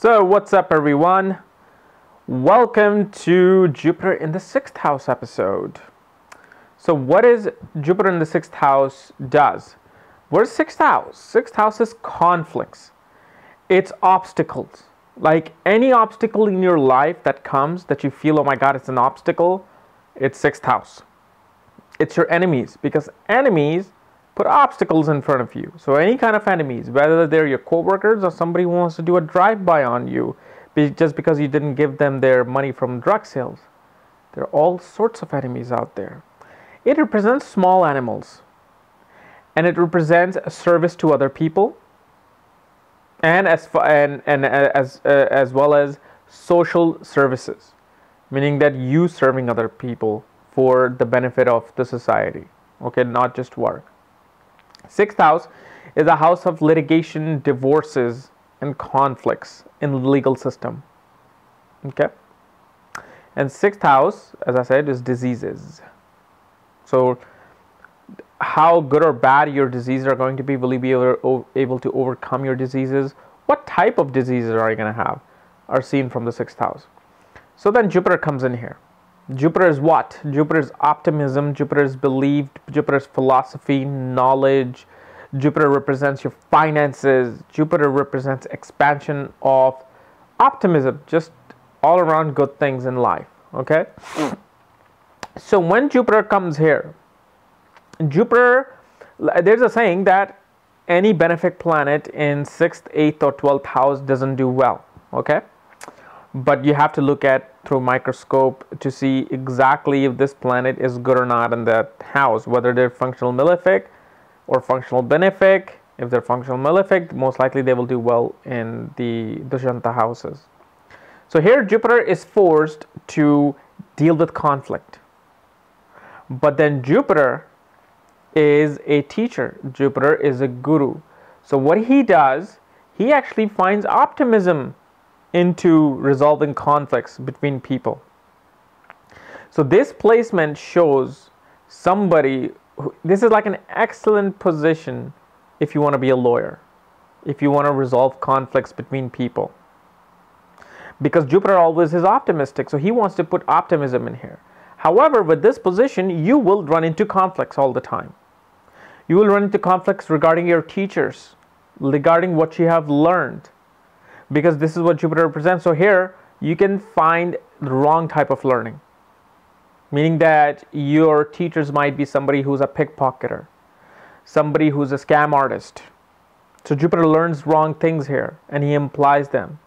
So what's up everyone? Welcome to Jupiter in the 6th house episode. So what is Jupiter in the 6th house does? What is 6th house? 6th house is conflicts. It's obstacles. Like any obstacle in your life that comes that you feel, oh my god, it's an obstacle, it's 6th house. It's your enemies, because enemies put obstacles in front of you. So any kind of enemies, whether they're your co-workers or somebody who wants to do a drive-by on you just because you didn't give them their money from drug sales. There are all sorts of enemies out there. It represents small animals, and it represents a service to other people, and as well as social services, meaning that you serving other people for the benefit of the society. Okay, not just work. 6th house is a house of litigation, divorces, and conflicts in the legal system. Okay? And 6th house, as I said, is diseases. So, how good or bad your diseases are going to be, will you be able to overcome your diseases? What type of diseases are you going to have? Are seen from the 6th house. So then Jupiter comes in here. Jupiter is what? Jupiter is optimism, Jupiter is belief, Jupiter is philosophy, knowledge. Jupiter represents your finances. Jupiter represents expansion of optimism, just all around good things in life. Okay? So when Jupiter comes here, Jupiter, there's a saying that any benefic planet in 6th, 8th, or 12th house doesn't do well. Okay? But you have to look at through microscope to see exactly if this planet is good or not in that house, whether they're functional malefic or functional benefic. If they're functional malefic, most likely they will do well in the Dushanta houses. So here Jupiter is forced to deal with conflict. But then Jupiter is a teacher. Jupiter is a guru. So what he does, he actually finds optimism into resolving conflicts between people. So this placement shows somebody who, this is like an excellent position if you want to be a lawyer, if you want to resolve conflicts between people, because Jupiter always is optimistic, so he wants to put optimism in here. However, with this position, you will run into conflicts all the time. You will run into conflicts regarding your teachers, regarding what you have learned, because this is what Jupiter represents. So here you can find the wrong type of learning, meaning that your teachers might be somebody who's a pickpocketer, somebody who's a scam artist. So Jupiter learns wrong things here and he implies them.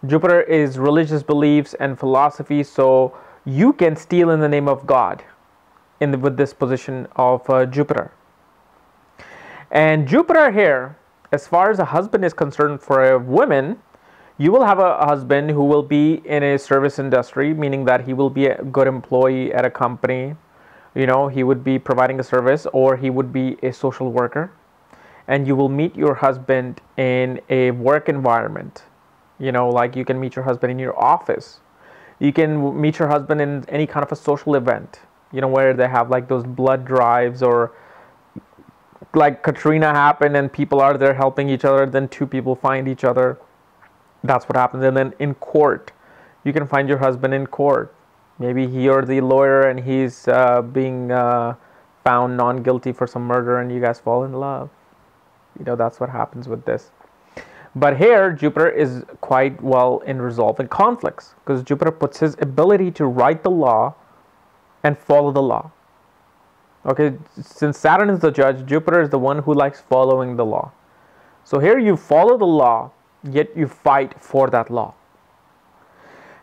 Jupiter is religious beliefs and philosophy, so you can steal in the name of God with this position of Jupiter. And Jupiter here, as far as a husband is concerned, for a woman, you will have a husband who will be in a service industry, meaning that he will be a good employee at a company. You know, he would be providing a service, or he would be a social worker. And you will meet your husband in a work environment. You know, like you can meet your husband in your office. You can meet your husband in any kind of a social event, you know, where they have like those blood drives, or like Katrina happened and people are there helping each other, then two people find each other. That's what happens. And then in court, you can find your husband in court. Maybe he or the lawyer, and he's being found non-guilty for some murder, and you guys fall in love. You know, that's what happens with this. But here, Jupiter is quite well in resolving conflicts, because Jupiter puts his ability to write the law and follow the law. Okay, since Saturn is the judge, Jupiter is the one who likes following the law. So here you follow the law, yet you fight for that law.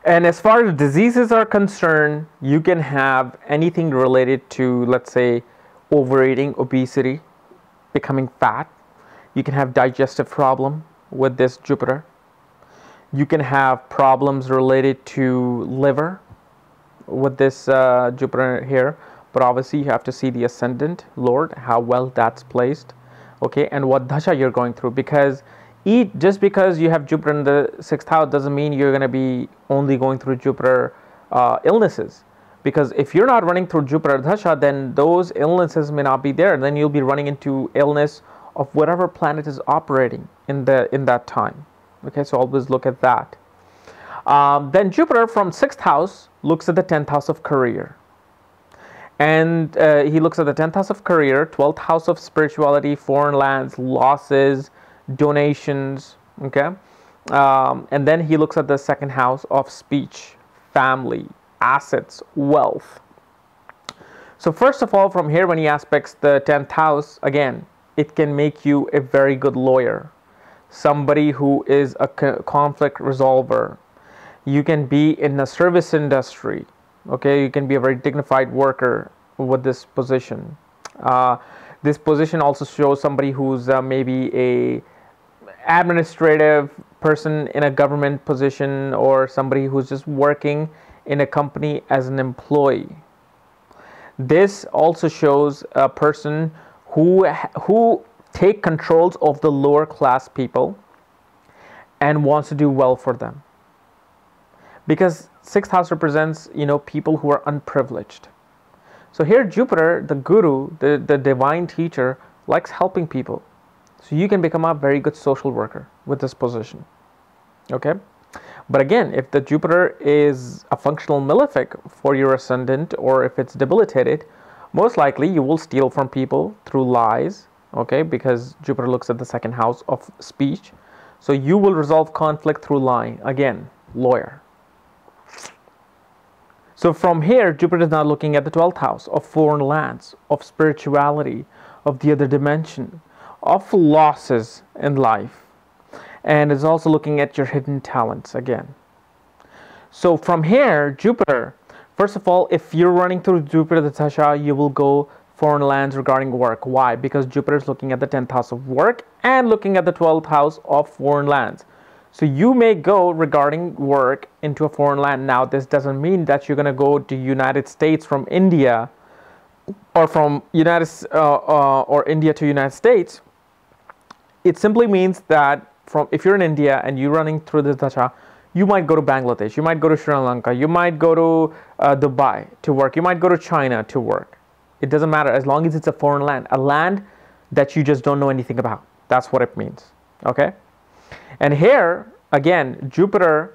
And as far as diseases are concerned, you can have anything related to, let's say, overeating, obesity, becoming fat. You can have digestive problem with this Jupiter. You can have problems related to liver with this Jupiter here. But obviously you have to see the ascendant Lord, how well that's placed. Okay, and what dasha you're going through, because just because you have Jupiter in the 6th house doesn't mean you're going to be only going through Jupiter illnesses. Because if you're not running through Jupiter dasha, then those illnesses may not be there. Then you'll be running into illness of whatever planet is operating in that time. Okay, so always look at that. Then Jupiter from 6th house looks at the 10th house of career. And he looks at the 10th house of career, 12th house of spirituality, foreign lands, losses, donations. Okay. And then he looks at the 2nd house of speech, family, assets, wealth. So first of all, from here, when he aspects the 10th house, again, it can make you a very good lawyer, somebody who is a conflict resolver. You can be in the service industry. Okay, you can be a very dignified worker with this position. This position also shows somebody who's maybe a administrative person in a government position, or somebody who's just working in a company as an employee. This also shows a person who take controls of the lower class people and wants to do well for them. Because 6th house represents, people who are unprivileged. So here Jupiter, the guru, the divine teacher, likes helping people. So you can become a very good social worker with this position. Okay? But again, if the Jupiter is a functional malefic for your ascendant, or if it's debilitated, most likely you will steal from people through lies. Okay? Because Jupiter looks at the 2nd house of speech. So you will resolve conflict through lying. Again, lawyer. So from here, Jupiter is now looking at the 12th house of foreign lands, of spirituality, of the other dimension, of losses in life, and is also looking at your hidden talents again. So from here, Jupiter, first of all, if you're running through Jupiter the Dasha, you will go foreign lands regarding work. Why? Because Jupiter is looking at the 10th house of work and looking at the 12th house of foreign lands. So you may go regarding work into a foreign land. Now, this doesn't mean that you're going to go to United States from India, or from or India to United States. It simply means that if you're in India and you're running through this dasha, you might go to Bangladesh, you might go to Sri Lanka, you might go to Dubai to work, you might go to China to work. It doesn't matter, as long as it's a foreign land, a land that you just don't know anything about. That's what it means. Okay? And here, again, Jupiter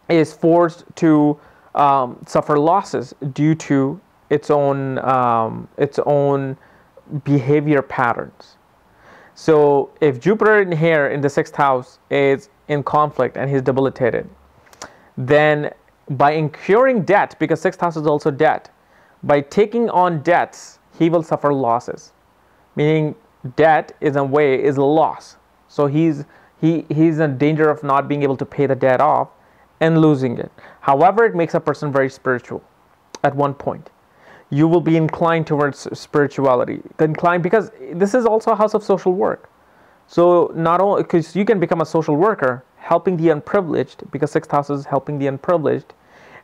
is forced to suffer losses due to its own behavior patterns. So if Jupiter in here in the 6th house is in conflict and he's debilitated, then by incurring debt, because 6th house is also debt, by taking on debts, he will suffer losses. Meaning debt is a loss. So he's in danger of not being able to pay the debt off and losing it. However, it makes a person very spiritual at one point. You will be inclined towards spirituality. Inclined because this is also a house of social work. So not only, because you can become a social worker helping the unprivileged, because 6th house is helping the unprivileged,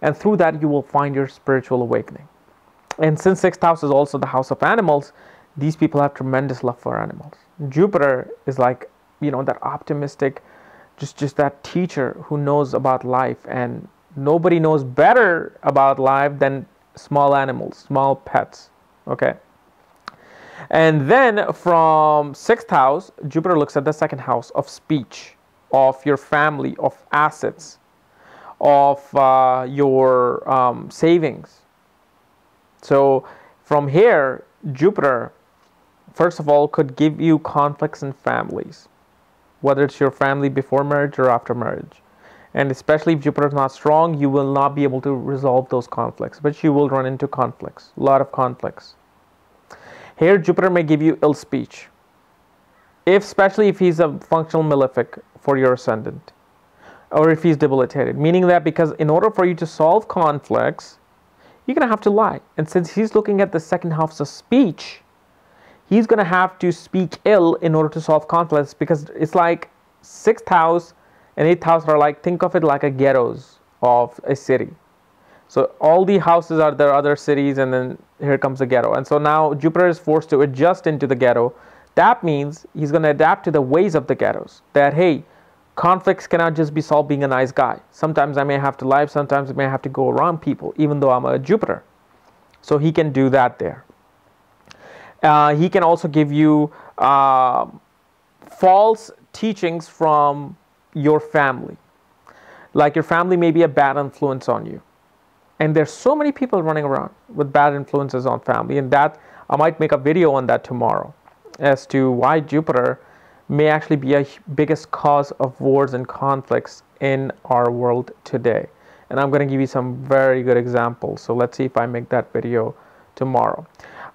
and through that you will find your spiritual awakening. And since 6th house is also the house of animals, these people have tremendous love for animals. Jupiter is like, that optimistic, just that teacher who knows about life, and nobody knows better about life than small animals, small pets. Okay. And then from 6th house, Jupiter looks at the 2nd house of speech, of your family, of assets, of your savings. So from here, Jupiter, first of all, could give you conflicts in families, whether it's your family before marriage or after marriage. And especially if Jupiter is not strong, you will not be able to resolve those conflicts, but you will run into conflicts, a lot of conflicts. Here, Jupiter may give you ill speech, especially if he's a functional malefic for your ascendant, or if he's debilitated, meaning that because in order for you to solve conflicts, you're going to have to lie. And since he's looking at the 2nd house of speech, he's going to have to speak ill in order to solve conflicts, because it's like 6th house and 8th house are like, think of it like a ghettos of a city. So all the houses are their other cities, and then here comes the ghetto. And so now Jupiter is forced to adjust into the ghetto. That means he's going to adapt to the ways of the ghettos. That, hey, conflicts cannot just be solved being a nice guy. Sometimes I may have to lie, sometimes I may have to go around people, even though I'm a Jupiter. So he can do that there. He can also give you false teachings from your family. Like your family may be a bad influence on you. And there's so many people running around with bad influences on family. And that, I might make a video on that tomorrow as to why Jupiter may actually be a biggest cause of wars and conflicts in our world today. And I'm going to give you some very good examples. So let's see if I make that video tomorrow.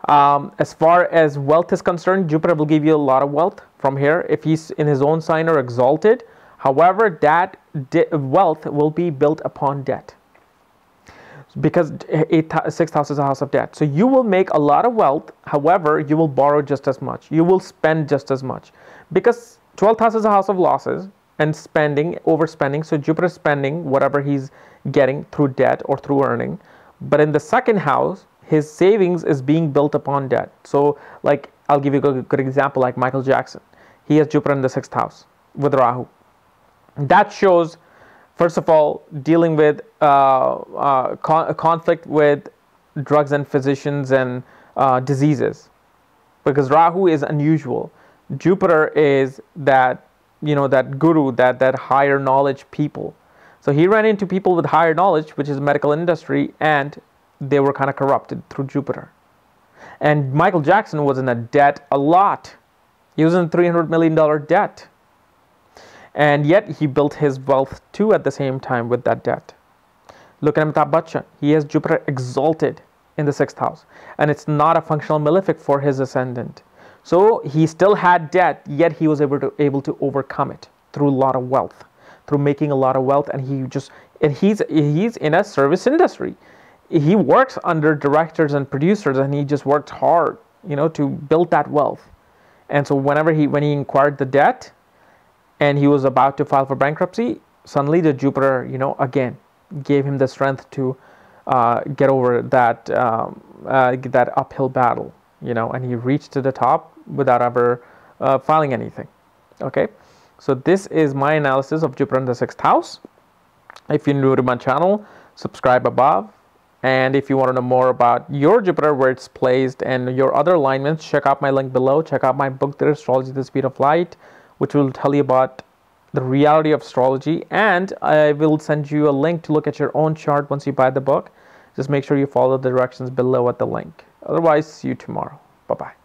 As far as wealth is concerned, Jupiter will give you a lot of wealth from here if he's in his own sign or exalted. However, that wealth will be built upon debt, because sixth house is a house of debt. So you will make a lot of wealth. However, you will borrow just as much. You will spend just as much, because 12th house is a house of losses and spending, overspending. So Jupiter is spending whatever he's getting through debt or through earning. But in the second house, his savings is being built upon debt. So like, I'll give you a good example, like Michael Jackson. He has Jupiter in the sixth house with Rahu. That shows, first of all, dealing with conflict with drugs and physicians and diseases, because Rahu is unusual. Jupiter is that, that guru, that higher knowledge people. So he ran into people with higher knowledge, which is medical industry, and they were kind of corrupted through Jupiter. And Michael Jackson was in a debt a lot. He was in $300 million debt. And yet he built his wealth too at the same time with that debt. Look at Amitabh Bachchan. He has Jupiter exalted in the sixth house. And it's not a functional malefic for his ascendant. So he still had debt, yet he was able to overcome it through a lot of wealth, through making a lot of wealth. And he's in a service industry. He works under directors and producers, and he just worked hard, to build that wealth. And so when he inquired the debt and he was about to file for bankruptcy, suddenly the Jupiter, again, gave him the strength to get over that uphill battle, and he reached to the top without ever filing anything. Okay, so this is my analysis of Jupiter in the sixth house. If you're new to my channel, subscribe above. And if you want to know more about your Jupiter, where it's placed, and your other alignments, check out my link below. Check out my book, The Astrology, The Speed of Light, which will tell you about the reality of astrology. And I will send you a link to look at your own chart once you buy the book. Just make sure you follow the directions below at the link. Otherwise, see you tomorrow. Bye-bye.